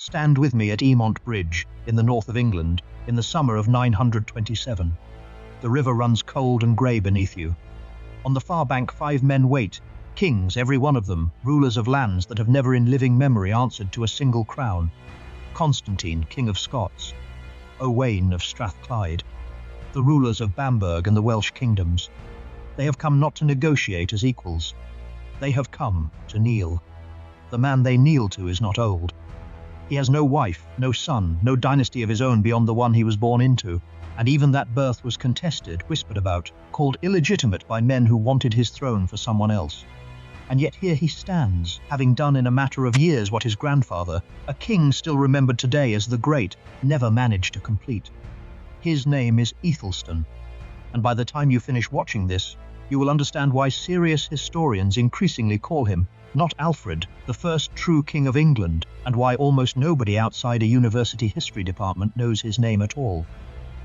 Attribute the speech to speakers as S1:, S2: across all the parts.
S1: Stand with me at Eamont Bridge, in the north of England, in the summer of 927. The river runs cold and grey beneath you. On the far bank 5 men wait, kings every one of them, rulers of lands that have never in living memory answered to a single crown. Constantine, King of Scots. Owain of Strathclyde. The rulers of Bamburgh and the Welsh kingdoms. They have come not to negotiate as equals. They have come to kneel. The man they kneel to is not old. He has no wife, no son, no dynasty of his own beyond the one he was born into, and even that birth was contested, whispered about, called illegitimate by men who wanted his throne for someone else. And yet here he stands, having done in a matter of years what his grandfather, a king still remembered today as the Great, never managed to complete. His name is Æthelstan, and by the time you finish watching this, you will understand why serious historians increasingly call him not Alfred, the first true king of England, and why almost nobody outside a university history department knows his name at all.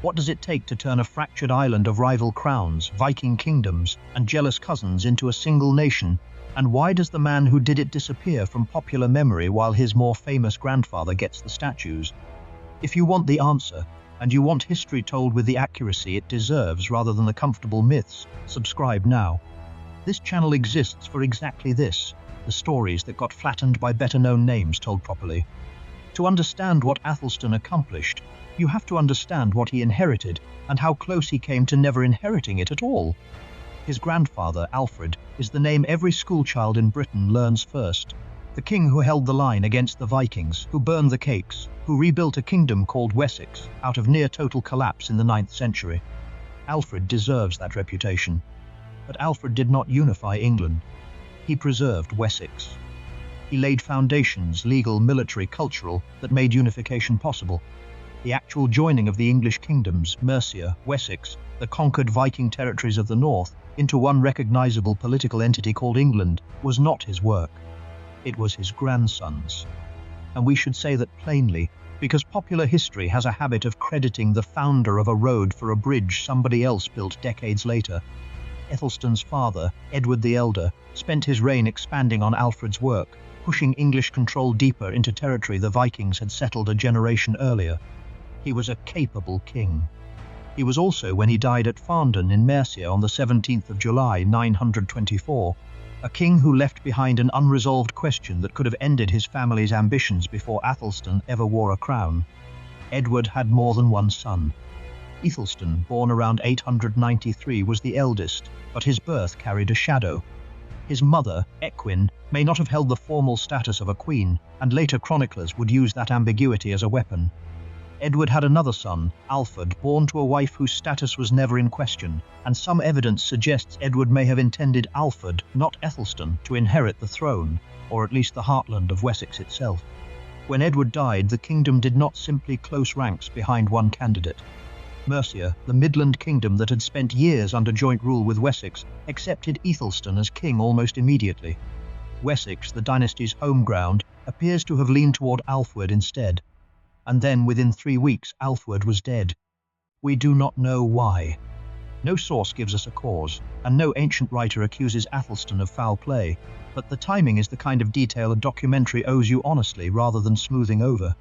S1: What does it take to turn a fractured island of rival crowns, Viking kingdoms, and jealous cousins into a single nation? And why does the man who did it disappear from popular memory while his more famous grandfather gets the statues? If you want the answer, and you want history told with the accuracy it deserves rather than the comfortable myths, subscribe now. This channel exists for exactly this, the stories that got flattened by better-known names told properly. To understand what Æthelstan accomplished, you have to understand what he inherited and how close he came to never inheriting it at all. His grandfather, Alfred, is the name every schoolchild in Britain learns first. The king who held the line against the Vikings, who burned the cakes, who rebuilt a kingdom called Wessex out of near-total collapse in the 9th century. Alfred deserves that reputation. But Alfred did not unify England. He preserved Wessex. He laid foundations, legal, military, cultural, that made unification possible. The actual joining of the English kingdoms, Mercia, Wessex, the conquered Viking territories of the north, into one recognizable political entity called England, was not his work. It was his grandson's. And we should say that plainly, because popular history has a habit of crediting the founder of a road for a bridge somebody else built decades later. Æthelstan's father, Edward the Elder, spent his reign expanding on Alfred's work, pushing English control deeper into territory the Vikings had settled a generation earlier. He was a capable king. He was also, when he died at Farndon in Mercia on the 17th of July 924, a king who left behind an unresolved question that could have ended his family's ambitions before Æthelstan ever wore a crown. Edward had more than one son. Æthelstan, born around 893, was the eldest, but his birth carried a shadow. His mother, Ecgwin, may not have held the formal status of a queen, and later chroniclers would use that ambiguity as a weapon. Edward had another son, Alfred, born to a wife whose status was never in question, and some evidence suggests Edward may have intended Alfred, not Æthelstan, to inherit the throne, or at least the heartland of Wessex itself. When Edward died, the kingdom did not simply close ranks behind one candidate. Mercia, the Midland kingdom that had spent years under joint rule with Wessex, accepted Æthelstan as king almost immediately. Wessex, the dynasty's home ground, appears to have leaned toward Alfred instead. And then, within 3 weeks, Alfred was dead. We do not know why. No source gives us a cause, and no ancient writer accuses Æthelstan of foul play, but the timing is the kind of detail a documentary owes you honestly rather than smoothing over.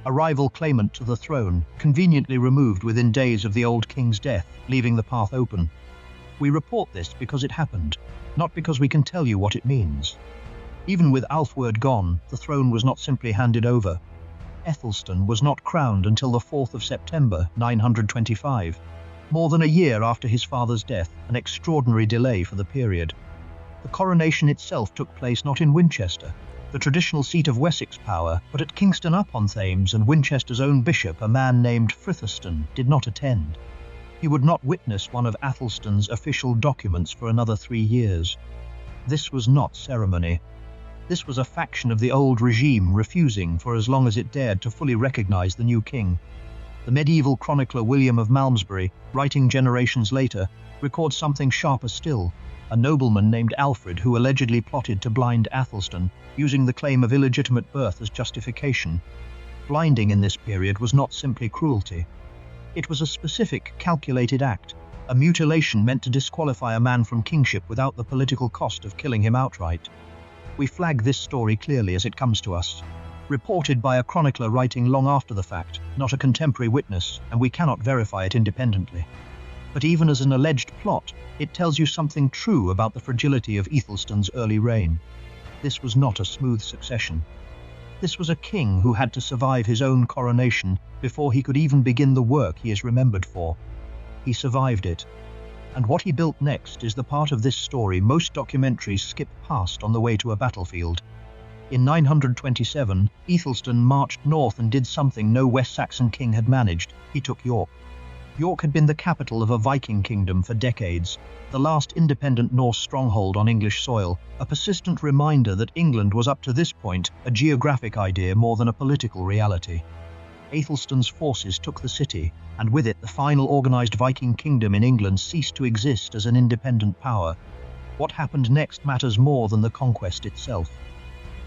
S1: A rival claimant to the throne, conveniently removed within days of the old king's death, leaving the path open. We report this because it happened, not because we can tell you what it means. Even with Alfred gone, the throne was not simply handed over. Æthelstan was not crowned until the 4th of September, 925, more than a year after his father's death, an extraordinary delay for the period. The coronation itself took place not in Winchester, the traditional seat of Wessex power, but at Kingston upon Thames, and Winchester's own bishop, a man named Æthelstan, did not attend. He would not witness one of Æthelstan's official documents for another 3 years. This was not ceremony. This was a faction of the old regime refusing, for as long as it dared, to fully recognize the new king. The medieval chronicler William of Malmesbury, writing generations later, records something sharper still. A nobleman named Alfred who allegedly plotted to blind Æthelstan, using the claim of illegitimate birth as justification. Blinding in this period was not simply cruelty. It was a specific, calculated act, a mutilation meant to disqualify a man from kingship without the political cost of killing him outright. We flag this story clearly as it comes to us. reported by a chronicler writing long after the fact, not a contemporary witness, and we cannot verify it independently. But even as an alleged plot, it tells you something true about the fragility of Æthelstan's early reign. This was not a smooth succession. This was a king who had to survive his own coronation before he could even begin the work he is remembered for. He survived it. And what he built next is the part of this story most documentaries skip past on the way to a battlefield. In 927, Æthelstan marched north and did something no West Saxon king had managed. He took York. York had been the capital of a Viking kingdom for decades, the last independent Norse stronghold on English soil, a persistent reminder that England was up to this point a geographic idea more than a political reality. Æthelstan's forces took the city, and with it the final organized Viking kingdom in England ceased to exist as an independent power. What happened next matters more than the conquest itself.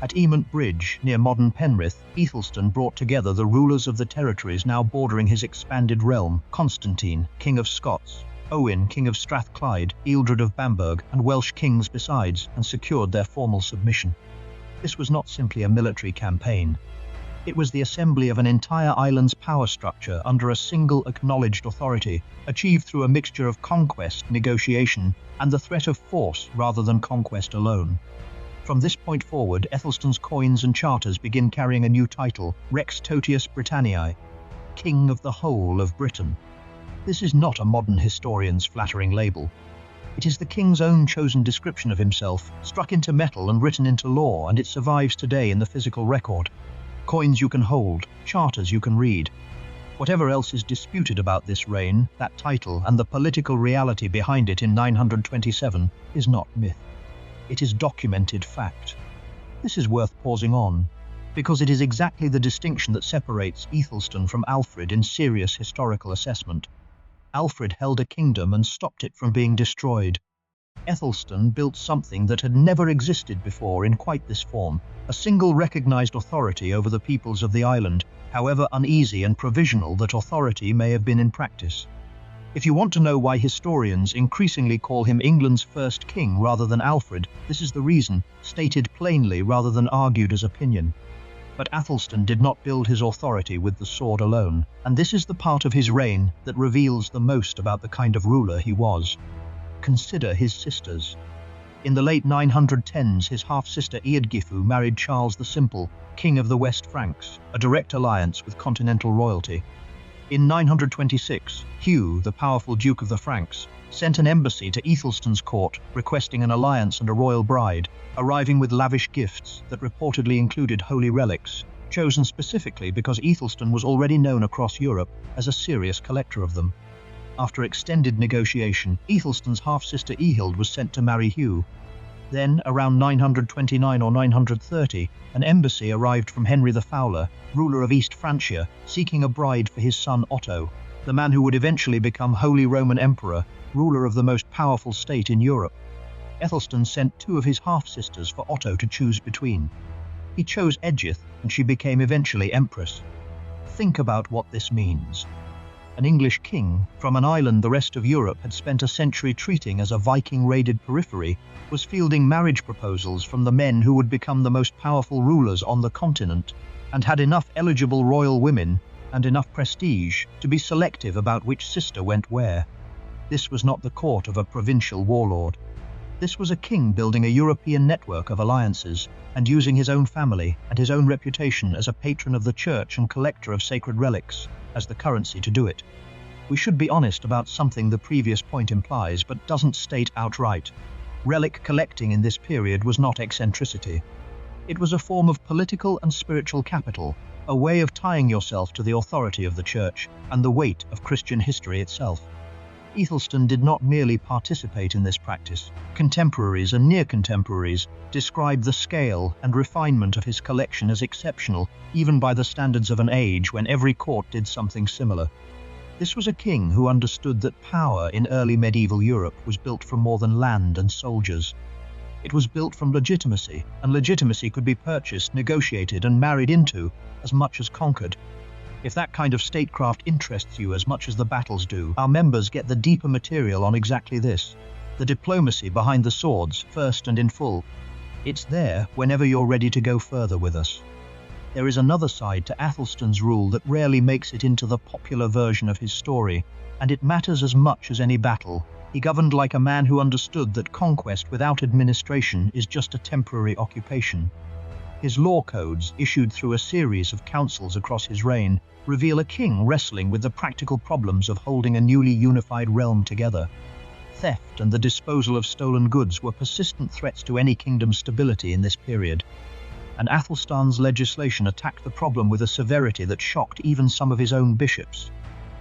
S1: At Eamont Bridge, near modern Penrith, Æthelstan brought together the rulers of the territories now bordering his expanded realm: Constantine, King of Scots, Owain, King of Strathclyde, Ealdred of Bamburgh, and Welsh kings besides, and secured their formal submission. This was not simply a military campaign. It was the assembly of an entire island's power structure under a single acknowledged authority, achieved through a mixture of conquest, negotiation, and the threat of force rather than conquest alone. From this point forward, Æthelstan's coins and charters begin carrying a new title: Rex Totius Britanniae, King of the whole of Britain. This is not a modern historian's flattering label. It is the king's own chosen description of himself, struck into metal and written into law, and it survives today in the physical record. Coins you can hold, charters you can read. Whatever else is disputed about this reign, that title and the political reality behind it in 927 is not myth. It is documented fact. This is worth pausing on, because it is exactly the distinction that separates Æthelstan from Alfred in serious historical assessment. Alfred held a kingdom and stopped it from being destroyed. Æthelstan built something that had never existed before in quite this form, a single recognized authority over the peoples of the island, however uneasy and provisional that authority may have been in practice. If you want to know why historians increasingly call him England's first king rather than Alfred, this is the reason, stated plainly rather than argued as opinion. But Æthelstan did not build his authority with the sword alone, and this is the part of his reign that reveals the most about the kind of ruler he was. Consider his sisters. In the late 910s, his half-sister Eadgifu married Charles the Simple, king of the West Franks, a direct alliance with continental royalty. In 926, Hugh, the powerful Duke of the Franks, sent an embassy to Æthelstan's court requesting an alliance and a royal bride, arriving with lavish gifts that reportedly included holy relics, chosen specifically because Æthelstan was already known across Europe as a serious collector of them. After extended negotiation, Æthelstan's half-sister Ehild was sent to marry Hugh. Then, around 929 or 930, an embassy arrived from Henry the Fowler, ruler of East Francia, seeking a bride for his son Otto, the man who would eventually become Holy Roman Emperor, ruler of the most powerful state in Europe. Æthelstan sent two of his half-sisters for Otto to choose between. He chose Eadgyth, and she became eventually Empress. Think about what this means. An English king, from an island the rest of Europe had spent a century treating as a Viking-raided periphery, was fielding marriage proposals from the men who would become the most powerful rulers on the continent, and had enough eligible royal women and enough prestige to be selective about which sister went where. This was not the court of a provincial warlord. This was a king building a European network of alliances and using his own family and his own reputation as a patron of the church and collector of sacred relics as the currency to do it. We should be honest about something the previous point implies but doesn't state outright. Relic collecting in this period was not eccentricity. It was a form of political and spiritual capital, a way of tying yourself to the authority of the church and the weight of Christian history itself. Æthelstan did not merely participate in this practice. Contemporaries and near-contemporaries describe the scale and refinement of his collection as exceptional, even by the standards of an age when every court did something similar. This was a king who understood that power in early medieval Europe was built from more than land and soldiers. It was built from legitimacy, and legitimacy could be purchased, negotiated, and married into as much as conquered. If that kind of statecraft interests you as much as the battles do, our members get the deeper material on exactly this. The diplomacy behind the swords, first and in full. It's there whenever you're ready to go further with us. there is another side to Æthelstan's rule that rarely makes it into the popular version of his story, and it matters as much as any battle. He governed like a man who understood that conquest without administration is just a temporary occupation. His law codes, issued through a series of councils across his reign, reveal a king wrestling with the practical problems of holding a newly unified realm together. Theft and the disposal of stolen goods were persistent threats to any kingdom's stability in this period, and Æthelstan's legislation attacked the problem with a severity that shocked even some of his own bishops.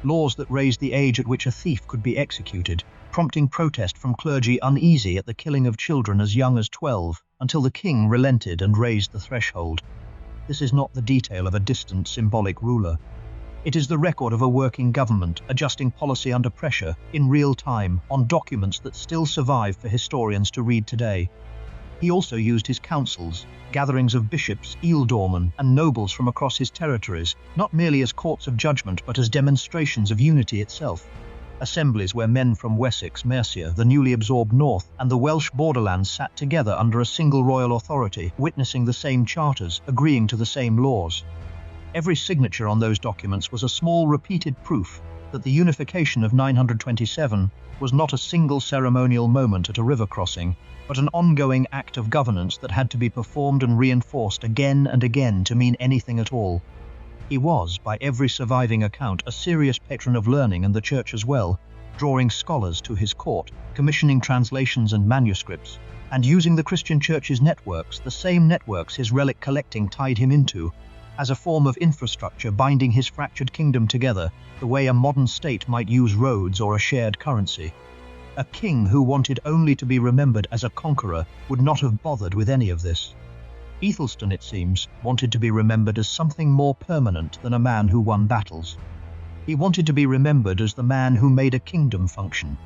S1: Laws that raised the age at which a thief could be executed, prompting protest from clergy uneasy at the killing of children as young as 12, until the king relented and raised the threshold. This is not the detail of a distant symbolic ruler. It is the record of a working government, adjusting policy under pressure, in real time, on documents that still survive for historians to read today. He also used his councils, gatherings of bishops, ealdormen, and nobles from across his territories, not merely as courts of judgment but as demonstrations of unity itself. Assemblies where men from Wessex, Mercia, the newly absorbed north, and the Welsh borderlands sat together under a single royal authority, witnessing the same charters, agreeing to the same laws. Every signature on those documents was a small repeated proof that the unification of 927 was not a single ceremonial moment at a river crossing, but an ongoing act of governance that had to be performed and reinforced again and again to mean anything at all. He was, by every surviving account, a serious patron of learning and the church as well, drawing scholars to his court, commissioning translations and manuscripts, and using the Christian church's networks, the same networks his relic collecting tied him into, as a form of infrastructure binding his fractured kingdom together, the way a modern state might use roads or a shared currency. A king who wanted only to be remembered as a conqueror would not have bothered with any of this. Æthelstan, it seems, wanted to be remembered as something more permanent than a man who won battles. He wanted to be remembered as the man who made a kingdom function.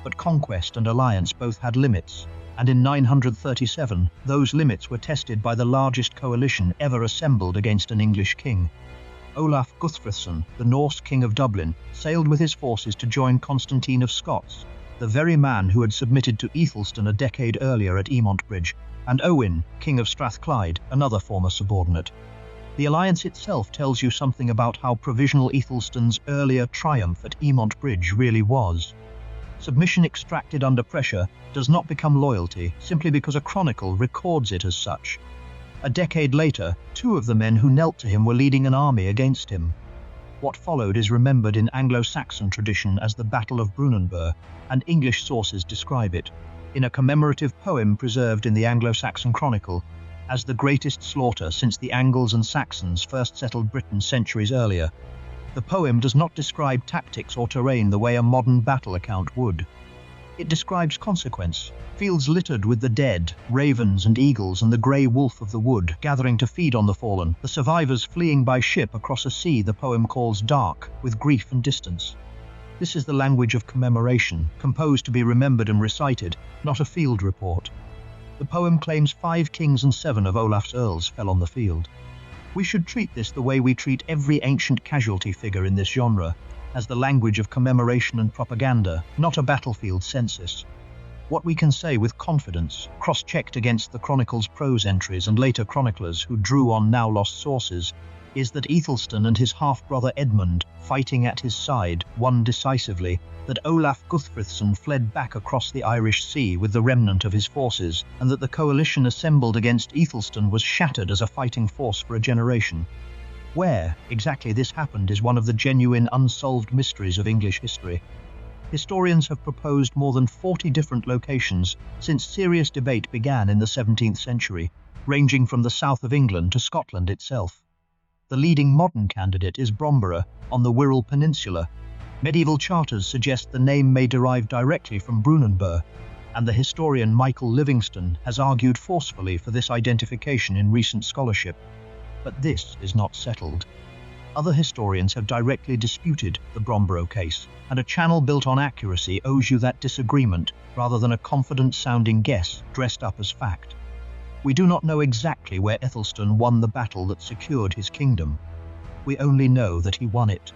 S1: But conquest and alliance both had limits, and in 937 those limits were tested by the largest coalition ever assembled against an English king. Olaf Guthfrithson, the Norse king of Dublin, sailed with his forces to join Constantine of Scots, the very man who had submitted to Æthelstan a decade earlier at Eamont Bridge, and Owen, king of Strathclyde, another former subordinate. The alliance itself tells you something about how provisional Æthelstan's earlier triumph at Eamont Bridge really was. Submission extracted under pressure does not become loyalty simply because a chronicle records it as such. A decade later, two of the men who knelt to him were leading an army against him. What followed is remembered in Anglo-Saxon tradition as the Battle of Brunanburh, and English sources describe it, in a commemorative poem preserved in the Anglo-Saxon Chronicle, as the greatest slaughter since the Angles and Saxons first settled Britain centuries earlier. The poem does not describe tactics or terrain the way a modern battle account would. It describes consequence, fields littered with the dead, ravens and eagles and the grey wolf of the wood gathering to feed on the fallen, the survivors fleeing by ship across a sea the poem calls dark, with grief and distance. This is the language of commemoration, composed to be remembered and recited, not a field report. The poem claims 5 kings and 7 of Olaf's earls fell on the field. We should treat this the way we treat every ancient casualty figure in this genre, as the language of commemoration and propaganda, not a battlefield census. What we can say with confidence, cross-checked against the Chronicle's prose entries and later chroniclers who drew on now-lost sources, is that Æthelstan and his half-brother Edmund, fighting at his side, won decisively, that Olaf Guthfrithson fled back across the Irish Sea with the remnant of his forces, and that the coalition assembled against Æthelstan was shattered as a fighting force for a generation. Where exactly this happened is one of the genuine unsolved mysteries of English history. Historians have proposed more than 40 different locations since serious debate began in the 17th century, ranging from the south of England to Scotland itself. The leading modern candidate is Bromburgh, on the Wirral Peninsula. Medieval charters suggest the name may derive directly from Brunanburh, and the historian Michael Livingston has argued forcefully for this identification in recent scholarship. But this is not settled. Other historians have directly disputed the Bromburgh case, and a channel built on accuracy owes you that disagreement rather than a confident-sounding guess dressed up as fact. We do not know exactly where Æthelstan won the battle that secured his kingdom. We only know that he won it.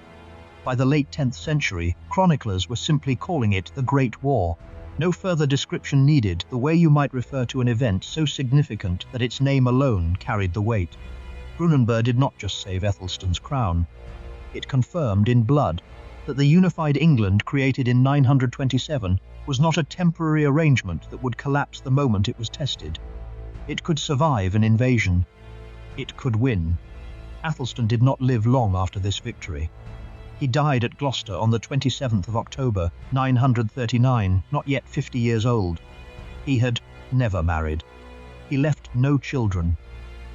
S1: By the late 10th century, chroniclers were simply calling it the Great War. No further description needed, the way you might refer to an event so significant that its name alone carried the weight. Brunanburh did not just save Æthelstan's crown. It confirmed in blood that the unified England created in 927 was not a temporary arrangement that would collapse the moment it was tested. It could survive an invasion. It could win. Æthelstan did not live long after this victory. He died at Gloucester on the 27th of October, 939, not yet 50 years old. He had never married. He left no children.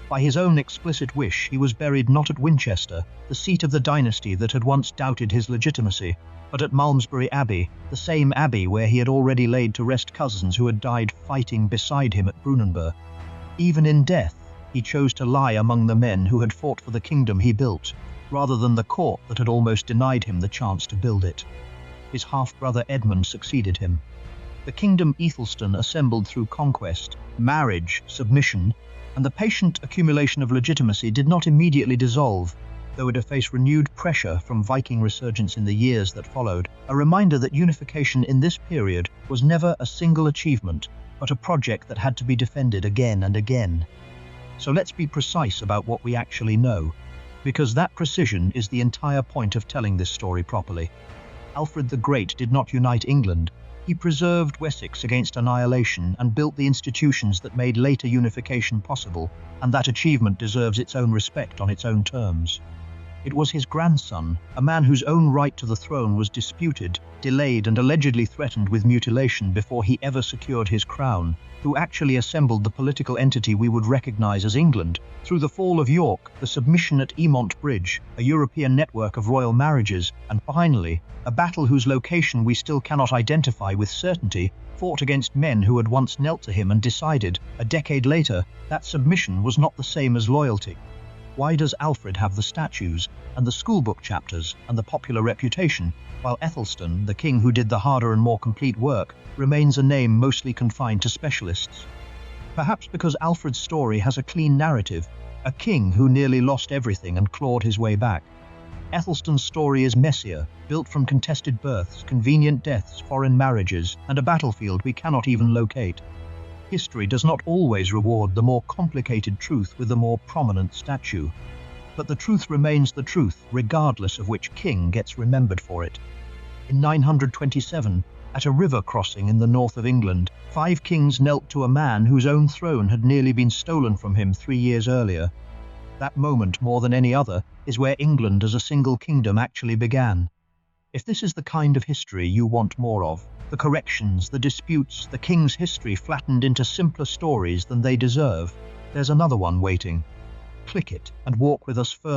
S1: By his own explicit wish, he was buried not at Winchester, the seat of the dynasty that had once doubted his legitimacy, but at Malmesbury Abbey, the same abbey where he had already laid to rest cousins who had died fighting beside him at Brunanburh. Even in death, he chose to lie among the men who had fought for the kingdom he built, rather than the court that had almost denied him the chance to build it. His half-brother Edmund succeeded him. The kingdom Æthelstan assembled through conquest, marriage, submission, and the patient accumulation of legitimacy did not immediately dissolve, though it faced renewed pressure from Viking resurgence in the years that followed, a reminder that unification in this period was never a single achievement, but a project that had to be defended again and again. So let's be precise about what we actually know, because that precision is the entire point of telling this story properly. Alfred the Great did not unite England. He preserved Wessex against annihilation and built the institutions that made later unification possible, and that achievement deserves its own respect on its own terms. It was his grandson, a man whose own right to the throne was disputed, delayed and allegedly threatened with mutilation before he ever secured his crown, who actually assembled the political entity we would recognize as England through the fall of York, the submission at Eamont Bridge, a European network of royal marriages, and finally, a battle whose location we still cannot identify with certainty, fought against men who had once knelt to him and decided, a decade later, that submission was not the same as loyalty. Why does Alfred have the statues, and the schoolbook chapters, and the popular reputation, while Æthelstan, the king who did the harder and more complete work, remains a name mostly confined to specialists? Perhaps because Alfred's story has a clean narrative, a king who nearly lost everything and clawed his way back. Æthelstan's story is messier, built from contested births, convenient deaths, foreign marriages, and a battlefield we cannot even locate. History does not always reward the more complicated truth with a more prominent statue. But the truth remains the truth, regardless of which king gets remembered for it. In 927, at a river crossing in the north of England, 5 kings knelt to a man whose own throne had nearly been stolen from him 3 years earlier. That moment, more than any other, is where England as a single kingdom actually began. If this is the kind of history you want more of, the corrections, the disputes, the king's history flattened into simpler stories than they deserve, there's another one waiting. Click it and walk with us further.